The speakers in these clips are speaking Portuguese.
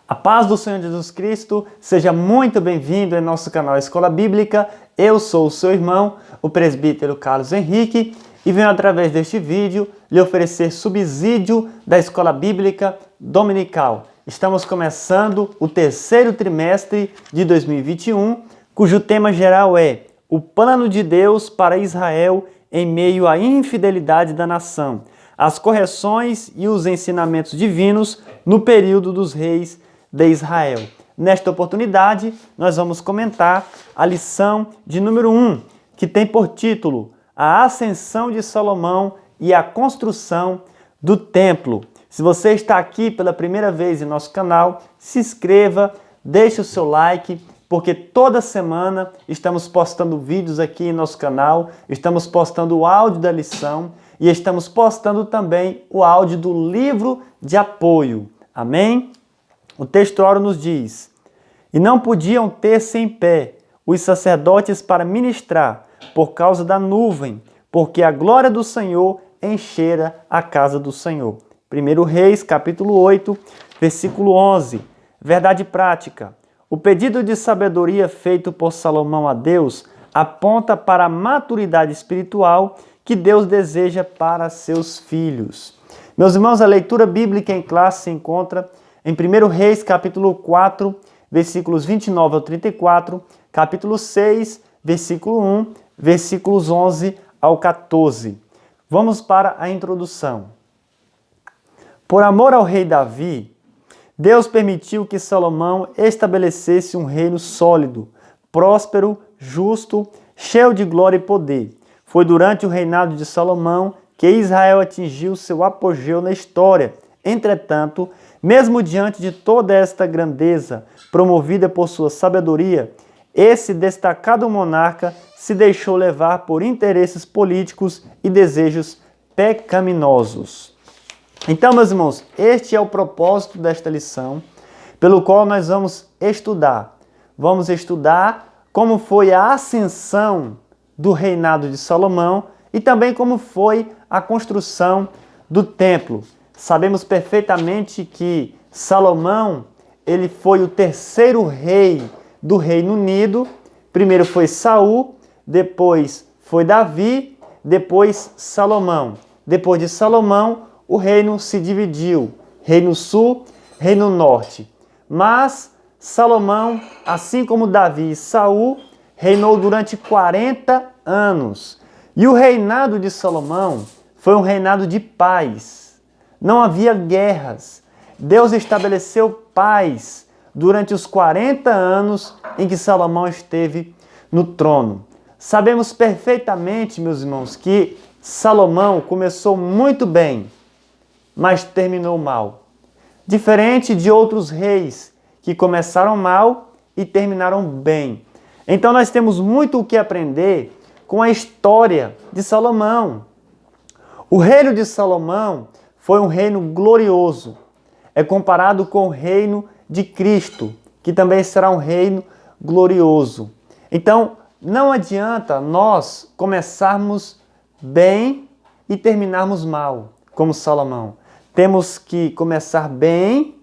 A paz do Senhor Jesus Cristo, seja muito bem-vindo em nosso canal Escola Bíblica. Eu sou o seu irmão, o presbítero Carlos Henrique, e venho através deste vídeo lhe oferecer subsídio da Escola Bíblica Dominical. Estamos começando o terceiro trimestre de 2021, cujo tema geral é o plano de Deus para Israel em meio à infidelidade da nação, as correções e os ensinamentos divinos no período dos reis de Israel. Nesta oportunidade, nós vamos comentar a lição de número 1, que tem por título A Ascensão de Salomão e a Construção do Templo. Se você está aqui pela primeira vez em nosso canal, se inscreva, deixe o seu like, porque toda semana estamos postando vídeos aqui em nosso canal, estamos postando o áudio da lição e estamos postando também o áudio do livro de apoio. Amém? O texto oro nos diz: E não podiam ter-se em pé os sacerdotes para ministrar, por causa da nuvem, porque a glória do Senhor enchera a casa do Senhor. 1 Reis, capítulo 8, versículo 11. Verdade prática. O pedido de sabedoria feito por Salomão a Deus aponta para a maturidade espiritual que Deus deseja para seus filhos. Meus irmãos, a leitura bíblica em classe se encontra em 1 Reis, capítulo 4, versículos 29 ao 34, capítulo 6, versículo 1, versículos 11 ao 14. Vamos para a introdução. Por amor ao rei Davi, Deus permitiu que Salomão estabelecesse um reino sólido, próspero, justo, cheio de glória e poder. Foi durante o reinado de Salomão que Israel atingiu seu apogeu na história. Entretanto, mesmo diante de toda esta grandeza, promovida por sua sabedoria, esse destacado monarca se deixou levar por interesses políticos e desejos pecaminosos. Então, meus irmãos, este é o propósito desta lição, pelo qual nós vamos estudar. Vamos estudar como foi a ascensão do reinado de Salomão e também como foi a construção do templo. Sabemos perfeitamente que Salomão, ele foi o terceiro rei do Reino Unido. Primeiro foi Saul, depois foi Davi, depois Salomão. Depois de Salomão, o reino se dividiu, Reino Sul, Reino Norte. Mas Salomão, assim como Davi e Saul, reinou durante 40 anos. E o reinado de Salomão foi um reinado de paz. Não havia guerras. Deus estabeleceu paz durante os 40 anos em que Salomão esteve no trono. Sabemos perfeitamente, meus irmãos, que Salomão começou muito bem, mas terminou mal. Diferente de outros reis que começaram mal e terminaram bem. Então nós temos muito o que aprender com a história de Salomão. O reino de Salomão foi um reino glorioso. É comparado com o reino de Cristo, que também será um reino glorioso. Então, não adianta nós começarmos bem e terminarmos mal, como Salomão. Temos que começar bem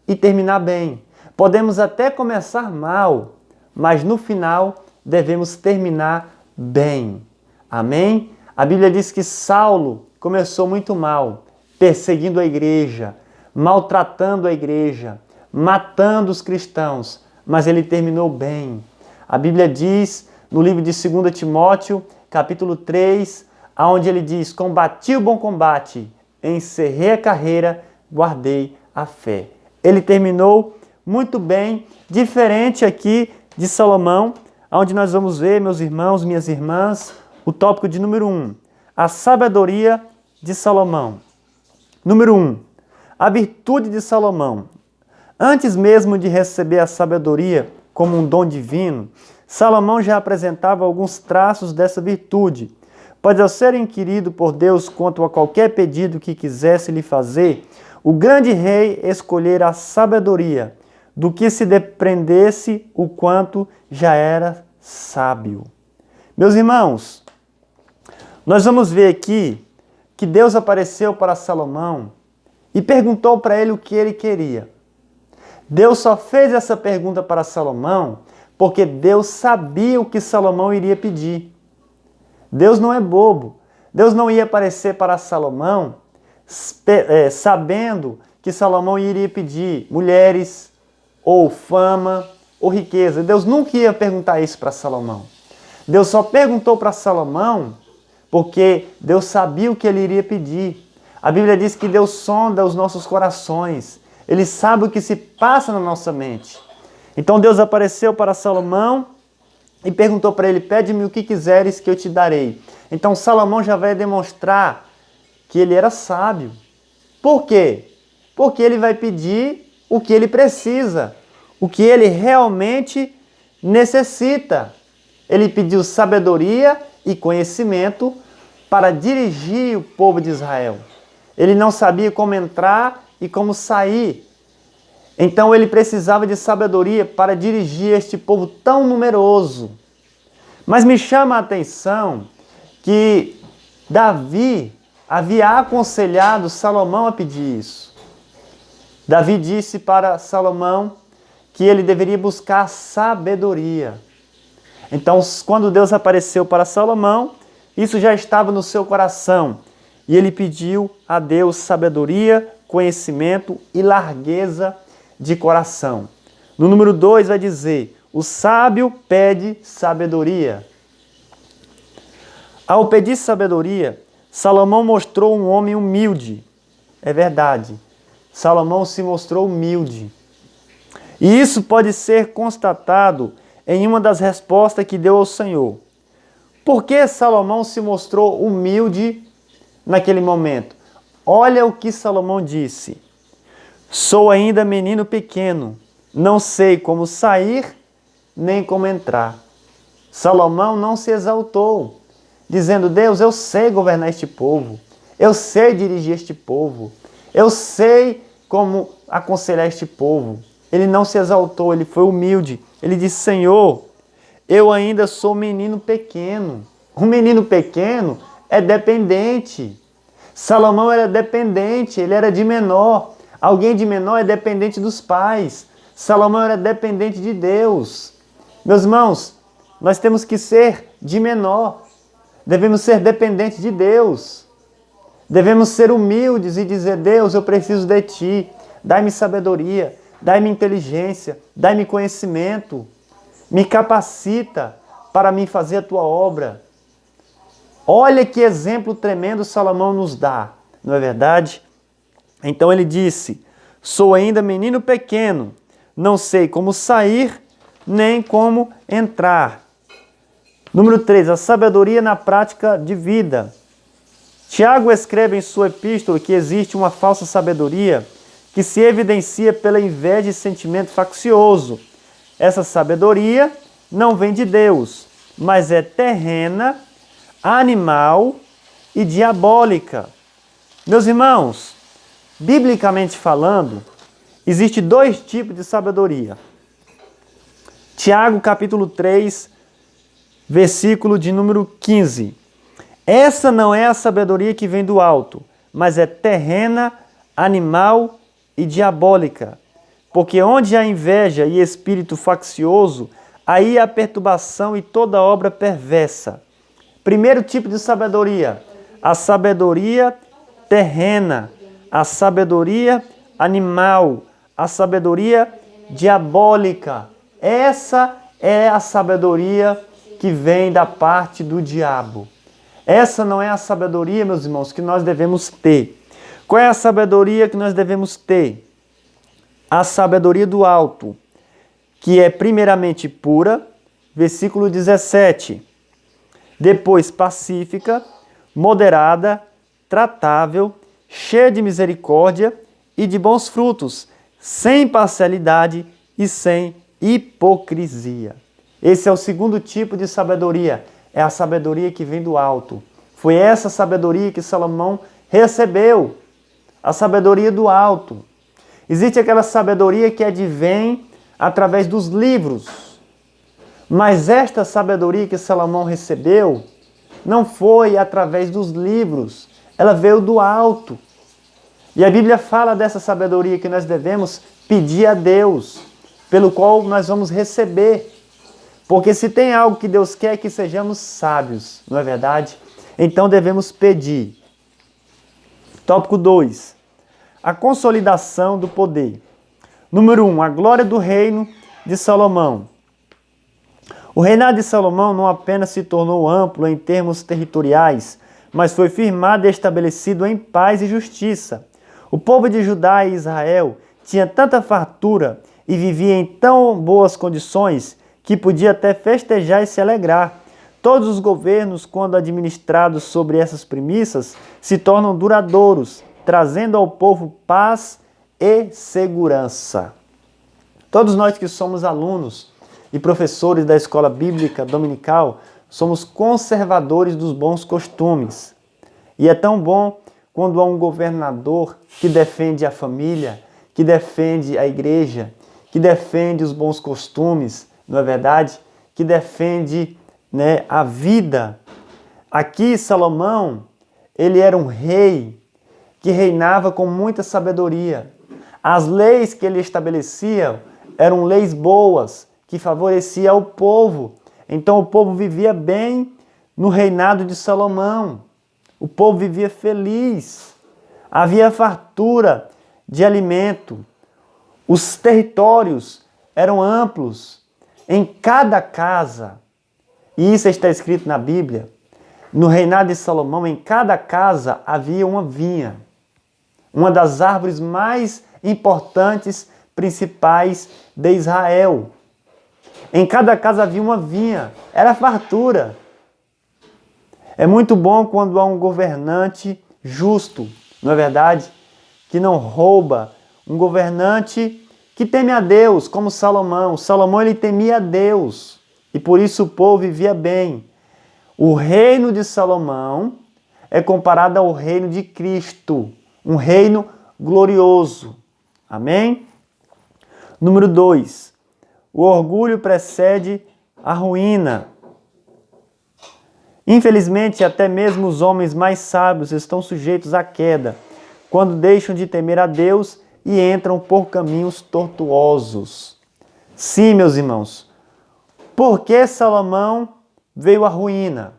e terminar bem. Podemos até começar mal, mas no final devemos terminar bem. Amém? A Bíblia diz que Saulo começou muito mal, perseguindo a igreja, maltratando a igreja, matando os cristãos, mas ele terminou bem. A Bíblia diz no livro de 2 Timóteo, capítulo 3, onde ele diz: Combati o bom combate, encerrei a carreira, guardei a fé. Ele terminou muito bem, diferente aqui de Salomão, onde nós vamos ver, meus irmãos, minhas irmãs, o tópico de número 1, a sabedoria de Salomão. Número 1, a virtude de Salomão. Antes mesmo de receber a sabedoria como um dom divino, Salomão já apresentava alguns traços dessa virtude, pois ao ser inquirido por Deus quanto a qualquer pedido que quisesse lhe fazer, o grande rei escolhera a sabedoria, do que se depreendesse o quanto já era sábio. Meus irmãos, nós vamos ver aqui que Deus apareceu para Salomão e perguntou para ele o que ele queria. Deus só fez essa pergunta para Salomão porque Deus sabia o que Salomão iria pedir. Deus não é bobo. Deus não ia aparecer para Salomão sabendo que Salomão iria pedir mulheres, ou fama, ou riqueza. Deus nunca ia perguntar isso para Salomão. Deus só perguntou para Salomão porque Deus sabia o que ele iria pedir. A Bíblia diz que Deus sonda os nossos corações. Ele sabe o que se passa na nossa mente. Então Deus apareceu para Salomão e perguntou para ele: pede-me o que quiseres que eu te darei. Então Salomão já vai demonstrar que ele era sábio. Por quê? Porque ele vai pedir o que ele precisa, o que ele realmente necessita. Ele pediu sabedoria e conhecimento para dirigir o povo de Israel. Ele não sabia como entrar e como sair. Então ele precisava de sabedoria para dirigir este povo tão numeroso. Mas me chama a atenção que Davi havia aconselhado Salomão a pedir isso. Davi disse para Salomão que ele deveria buscar sabedoria. Então, quando Deus apareceu para Salomão, isso já estava no seu coração. E ele pediu a Deus sabedoria, conhecimento e largueza de coração. No número 2 vai dizer: o sábio pede sabedoria. Ao pedir sabedoria, Salomão mostrou um homem humilde. É verdade. Salomão se mostrou humilde. E isso pode ser constatado em uma das respostas que deu ao Senhor. Por que Salomão se mostrou humilde naquele momento? Olha o que Salomão disse: sou ainda menino pequeno, não sei como sair nem como entrar. Salomão não se exaltou, dizendo: Deus, eu sei governar este povo, eu sei dirigir este povo, eu sei como aconselhar este povo. Ele não se exaltou, ele foi humilde. Ele disse: Senhor, eu ainda sou menino pequeno. Um menino pequeno é dependente. Salomão era dependente, ele era de menor. Alguém de menor é dependente dos pais. Salomão era dependente de Deus. Meus irmãos, nós temos que ser de menor. Devemos ser dependentes de Deus. Devemos ser humildes e dizer: Deus, eu preciso de Ti. Dai-me sabedoria, dai-me inteligência, dai-me conhecimento. Me capacita para mim fazer a Tua obra. Olha que exemplo tremendo Salomão nos dá, não é verdade? Então ele disse: sou ainda menino pequeno, não sei como sair nem como entrar. Número 3, a sabedoria na prática de vida. Tiago escreve em sua epístola que existe uma falsa sabedoria que se evidencia pela inveja e sentimento faccioso. Essa sabedoria não vem de Deus, mas é terrena, animal e diabólica. Meus irmãos, biblicamente falando, existe 2 tipos de sabedoria. Tiago capítulo 3, versículo de número 15. Essa não é a sabedoria que vem do alto, mas é terrena, animal e diabólica. Porque onde há inveja e espírito faccioso, aí há perturbação e toda obra perversa. Primeiro tipo de sabedoria, a sabedoria terrena, a sabedoria animal, a sabedoria diabólica. Essa é a sabedoria que vem da parte do diabo. Essa não é a sabedoria, meus irmãos, que nós devemos ter. Qual é a sabedoria que nós devemos ter? A sabedoria do alto, que é primeiramente pura, versículo 17. Depois pacífica, moderada, tratável, cheia de misericórdia e de bons frutos, sem parcialidade e sem hipocrisia. Esse é o segundo tipo de sabedoria, é a sabedoria que vem do alto. Foi essa sabedoria que Salomão recebeu, a sabedoria do alto. Existe aquela sabedoria que advém através dos livros, mas esta sabedoria que Salomão recebeu não foi através dos livros, ela veio do alto. E a Bíblia fala dessa sabedoria que nós devemos pedir a Deus, pelo qual nós vamos receber. Porque se tem algo que Deus quer é que sejamos sábios, não é verdade? Então devemos pedir. Tópico 2. A consolidação do poder. Número 1. A glória do reino de Salomão. O reinado de Salomão não apenas se tornou amplo em termos territoriais, mas foi firmado e estabelecido em paz e justiça. O povo de Judá e Israel tinha tanta fartura e vivia em tão boas condições que podia até festejar e se alegrar. Todos os governos, quando administrados sobre essas premissas, se tornam duradouros, trazendo ao povo paz e segurança. Todos nós que somos alunos e professores da escola bíblica dominical, somos conservadores dos bons costumes. E é tão bom quando há um governador que defende a família, que defende a igreja, que defende os bons costumes, não é verdade? Que defende, a vida. Aqui Salomão, ele era um rei que reinava com muita sabedoria. As leis que ele estabelecia eram leis boas, que favoreciam o povo. Então o povo vivia bem no reinado de Salomão. O povo vivia feliz. Havia fartura de alimento. Os territórios eram amplos. Em cada casa, e isso está escrito na Bíblia, no reinado de Salomão, em cada casa havia uma vinha. Uma das árvores mais importantes, principais de Israel. Em cada casa havia uma vinha, era fartura. É muito bom quando há um governante justo, não é verdade? Que não rouba, um governante que teme a Deus, como Salomão. Salomão, ele temia a Deus e por isso o povo vivia bem. O reino de Salomão é comparado ao reino de Cristo, um reino glorioso. Amém? Número 2. O orgulho precede a ruína. Infelizmente, até mesmo os homens mais sábios estão sujeitos à queda, quando deixam de temer a Deus e entram por caminhos tortuosos. Sim, meus irmãos. Por que Salomão veio à ruína?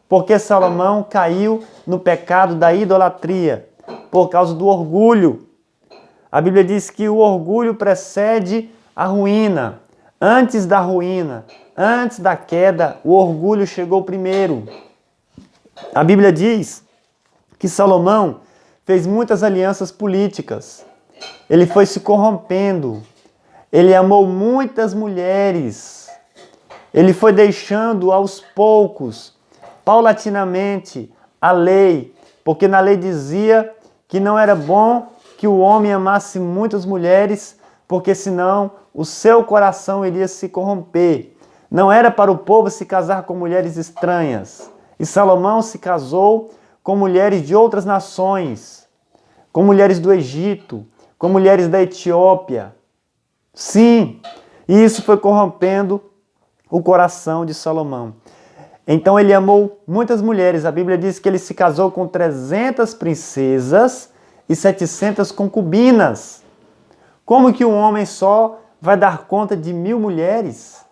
Porque Salomão caiu no pecado da idolatria, por causa do orgulho. A Bíblia diz que o orgulho precede a ruína. Antes da ruína, antes da queda, o orgulho chegou primeiro. A Bíblia diz que Salomão fez muitas alianças políticas. Ele foi se corrompendo. Ele amou muitas mulheres. Ele foi deixando aos poucos, paulatinamente, a lei, porque na lei dizia que não era bom que o homem amasse muitas mulheres, porque senão o seu coração iria se corromper. Não era para o povo se casar com mulheres estranhas. E Salomão se casou com mulheres de outras nações, com mulheres do Egito, com mulheres da Etiópia. Sim, e isso foi corrompendo o coração de Salomão. Então ele amou muitas mulheres. A Bíblia diz que ele se casou com 300 princesas e 700 concubinas. Como que um homem só vai dar conta de 1000 mulheres?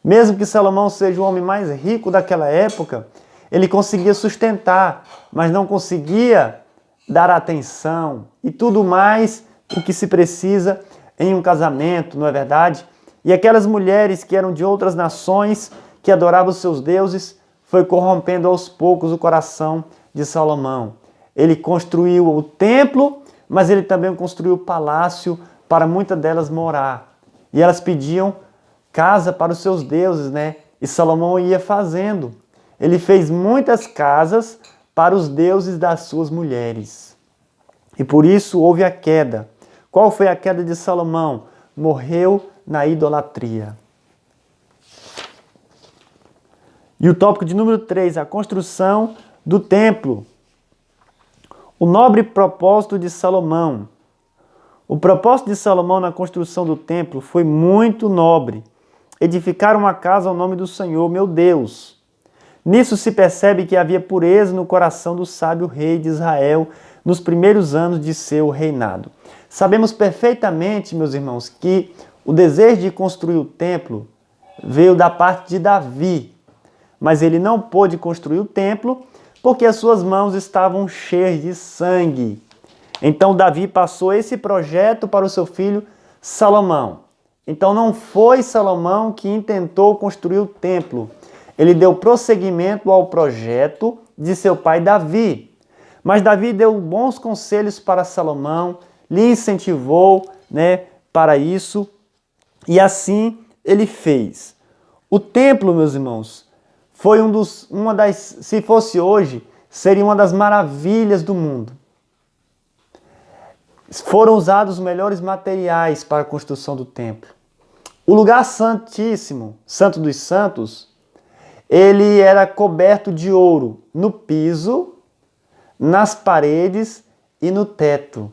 Mesmo que Salomão seja o homem mais rico daquela época, ele conseguia sustentar, mas não conseguia dar atenção e tudo mais o que se precisa em um casamento, não é verdade? E aquelas mulheres que eram de outras nações, que adoravam os seus deuses, foi corrompendo aos poucos o coração de Salomão. Ele construiu o templo, mas ele também construiu o palácio para muitas delas morar. E elas pediam casa para os seus deuses, E Salomão ia fazendo. Ele fez muitas casas para os deuses das suas mulheres. E por isso houve a queda. Qual foi a queda de Salomão? Morreu na idolatria. E o tópico de número 3, a construção do templo. O nobre propósito de Salomão. O propósito de Salomão na construção do templo foi muito nobre. Edificar uma casa ao nome do Senhor, meu Deus. Nisso se percebe que havia pureza no coração do sábio rei de Israel, nos primeiros anos de seu reinado. Sabemos perfeitamente, meus irmãos, que o desejo de construir o templo veio da parte de Davi, mas ele não pôde construir o templo porque as suas mãos estavam cheias de sangue. Então Davi passou esse projeto para o seu filho Salomão. Então não foi Salomão que intentou construir o templo. Ele deu prosseguimento ao projeto de seu pai Davi. Mas Davi deu bons conselhos para Salomão, lhe incentivou, para isso, e assim ele fez. O templo, meus irmãos, foi se fosse hoje, seria uma das maravilhas do mundo. Foram usados os melhores materiais para a construção do templo. O lugar santíssimo, Santo dos Santos, ele era coberto de ouro no piso, nas paredes e no teto.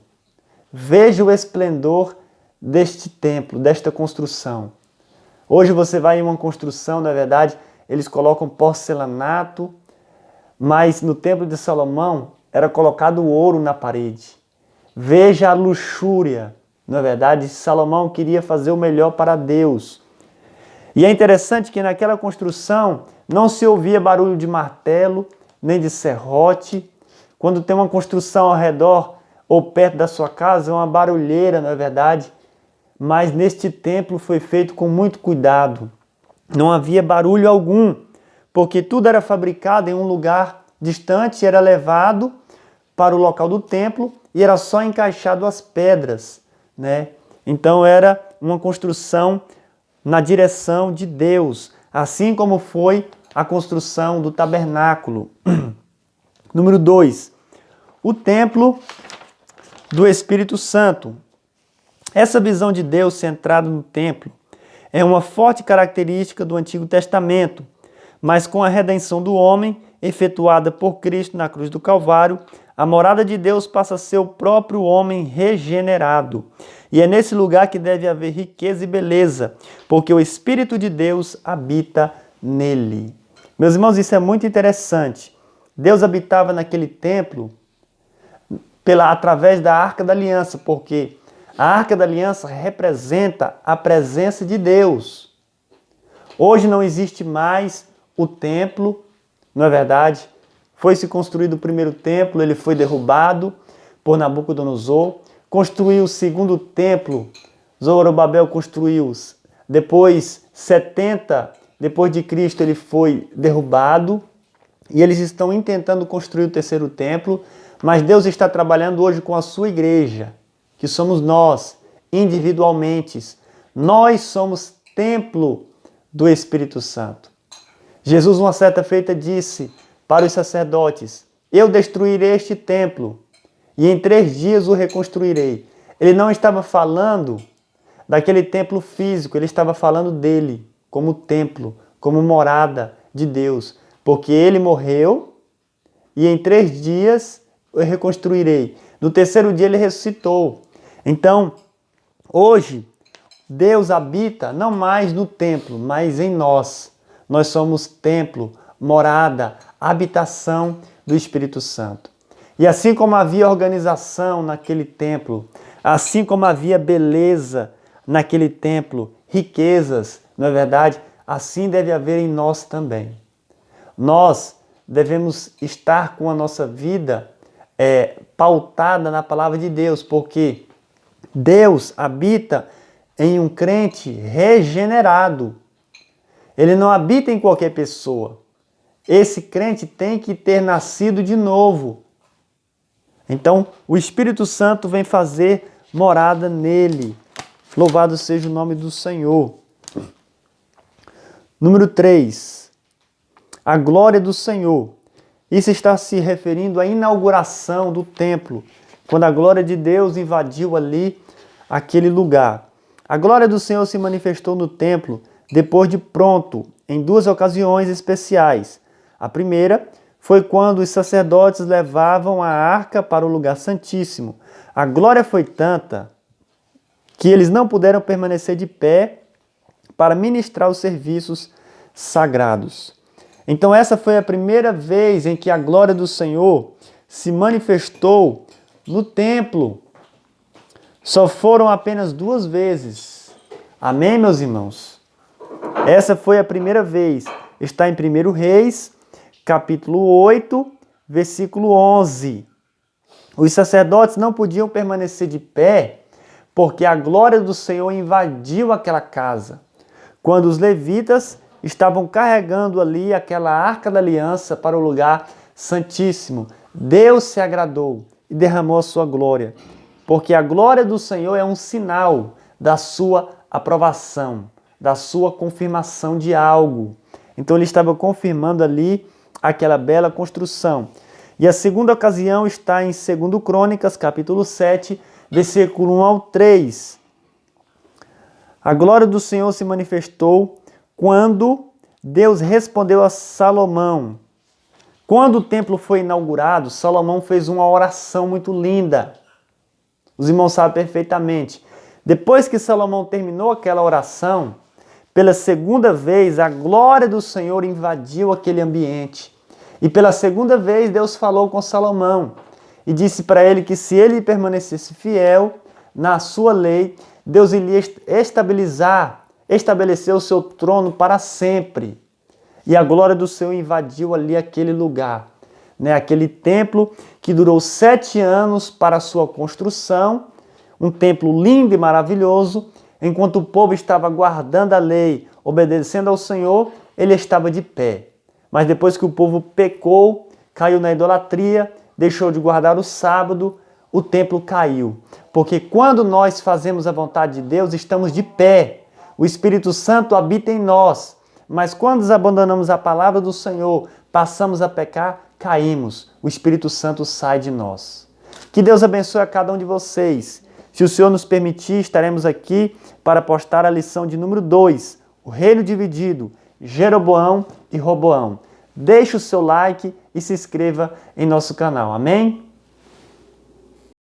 Veja o esplendor deste templo, desta construção. Hoje você vai em uma construção, na verdade, eles colocam porcelanato, mas no templo de Salomão era colocado ouro na parede. Veja a luxúria. Na verdade, Salomão queria fazer o melhor para Deus. E é interessante que naquela construção não se ouvia barulho de martelo, nem de serrote. Quando tem uma construção ao redor ou perto da sua casa, é uma barulheira, na verdade. Mas neste templo foi feito com muito cuidado. Não havia barulho algum, porque tudo era fabricado em um lugar distante, era levado para o local do templo e era só encaixado as pedras, Então era uma construção na direção de Deus, assim como foi a construção do tabernáculo. Número 2, o templo do Espírito Santo. Essa visão de Deus centrada no templo é uma forte característica do Antigo Testamento, mas com a redenção do homem, efetuada por Cristo na cruz do Calvário, a morada de Deus passa a ser o próprio homem regenerado. E é nesse lugar que deve haver riqueza e beleza, porque o Espírito de Deus habita nele. Meus irmãos, isso é muito interessante. Deus habitava naquele templo através da Arca da Aliança, porque a Arca da Aliança representa a presença de Deus. Hoje não existe mais o templo, não é verdade? Foi-se construído o primeiro templo, ele foi derrubado por Nabucodonosor. Construiu o segundo templo, Zorobabel construiu. Depois, 70 depois de Cristo, ele foi derrubado. E eles estão intentando construir o terceiro templo. Mas Deus está trabalhando hoje com a sua igreja, que somos nós, individualmente. Nós somos templo do Espírito Santo. Jesus, uma certa feita, disse para os sacerdotes: eu destruirei este templo e em 3 dias o reconstruirei. Ele não estava falando daquele templo físico, ele estava falando dele como templo, como morada de Deus. Porque ele morreu e em 3 dias eu reconstruirei. No terceiro dia ele ressuscitou. Então, hoje, Deus habita não mais no templo, mas em nós. Nós somos templo, morada, habitação do Espírito Santo. E assim como havia organização naquele templo, assim como havia beleza naquele templo, riquezas, não é verdade? Assim deve haver em nós também. Nós devemos estar com a nossa vida pautada na palavra de Deus, porque Deus habita em um crente regenerado. Ele não habita em qualquer pessoa. Esse crente tem que ter nascido de novo. Então, o Espírito Santo vem fazer morada nele. Louvado seja o nome do Senhor. Número 3. A glória do Senhor. Isso está se referindo à inauguração do templo, quando a glória de Deus invadiu ali aquele lugar. A glória do Senhor se manifestou no templo depois de pronto, em 2 ocasiões especiais. A primeira foi quando os sacerdotes levavam a arca para o lugar santíssimo. A glória foi tanta que eles não puderam permanecer de pé para ministrar os serviços sagrados. Então essa foi a primeira vez em que a glória do Senhor se manifestou no templo. Só foram apenas 2 vezes. Amém, meus irmãos? Essa foi a primeira vez. Está em 1 Reis, capítulo 8, versículo 11. Os sacerdotes não podiam permanecer de pé, porque a glória do Senhor invadiu aquela casa. Quando os levitas estavam carregando ali aquela arca da aliança para o lugar santíssimo, Deus se agradou e derramou a sua glória, porque a glória do Senhor é um sinal da sua aprovação, da sua confirmação de algo. Então ele estava confirmando ali aquela bela construção. E a segunda ocasião está em 2 Crônicas, capítulo 7, versículo 1 ao 3. A glória do Senhor se manifestou quando Deus respondeu a Salomão. Quando o templo foi inaugurado, Salomão fez uma oração muito linda. Os irmãos sabem perfeitamente. Depois que Salomão terminou aquela oração, pela segunda vez a glória do Senhor invadiu aquele ambiente. E pela segunda vez Deus falou com Salomão e disse para ele que se ele permanecesse fiel na sua lei, Deus iria estabelecer o seu trono para sempre. E a glória do Senhor invadiu ali aquele lugar, aquele templo que durou 7 anos para a sua construção, um templo lindo e maravilhoso. Enquanto o povo estava guardando a lei, obedecendo ao Senhor, ele estava de pé. Mas depois que o povo pecou, caiu na idolatria, deixou de guardar o sábado, o templo caiu. Porque quando nós fazemos a vontade de Deus, estamos de pé. O Espírito Santo habita em nós. Mas quando abandonamos a palavra do Senhor, passamos a pecar, caímos. O Espírito Santo sai de nós. Que Deus abençoe a cada um de vocês. Se o Senhor nos permitir, estaremos aqui para postar a lição de número 2, o reino dividido, Jeroboão e Roboão. Deixe o seu like e se inscreva em nosso canal. Amém?